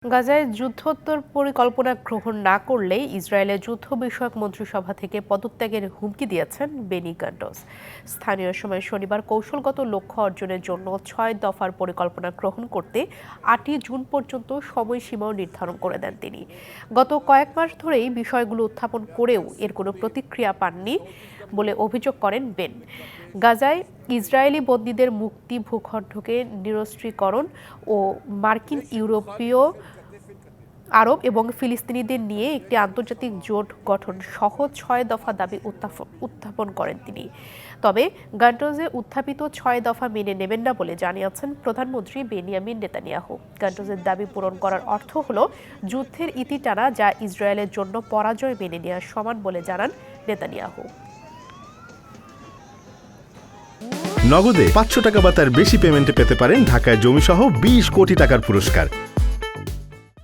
গাজায় যুদ্ধোত্তর পরিকল্পনা গ্রহণ না করলে ইসরায়েলের যুদ্ধ বিষয়ক মন্ত্রিসভা থেকে পদত্যাগের হুমকি দিয়েছেন বেনি গান্টজ। স্থানীয় সময় শনিবার কৌশলগত লক্ষ্য অর্জনের জন্য ৬ দফার পরিকল্পনা গ্রহণ করতে ৮ই জুন পর্যন্ত সময়সীমাও নির্ধারণ করে দেন তিনি। গত কয়েক মাস ধরেই বিষয়গুলো উত্থাপন করেও এর কোনো প্রতিক্রিয়া পাননি বলে অভিযোগ করেন বেন। গাজায় ইসরায়েলি বন্দীদের মুক্তি, ভূখণ্ডকে নিরস্ত্রীকরণ ও মার্কিন, ইউরোপীয়, আরব এবং ফিলিস্তিনিদের নিয়ে একটি আন্তর্জাতিক জোট গঠন সহ ৬ দফা দাবি উত্থাপন করেন তিনি। তবে গান্টজে উত্থাপিত ৬ দফা মেনে নেবেন না বলে জানিয়েছেন প্রধানমন্ত্রী বেনিয়ামিন নেতানিয়াহু। গান্টজের দাবি পূরণ করার অর্থ হলো যুদ্ধের ইতি টানা, যা ইসরায়েলের জন্য পরাজয় মেনে নেওয়ার সমান বলে জানান নেতানিয়াহু। নগদে ৫০০ টাকা বা তার বেশি পেমেন্টে পেতে পারেন ঢাকায় জমিসহ ২০ কোটি টাকার পুরস্কার।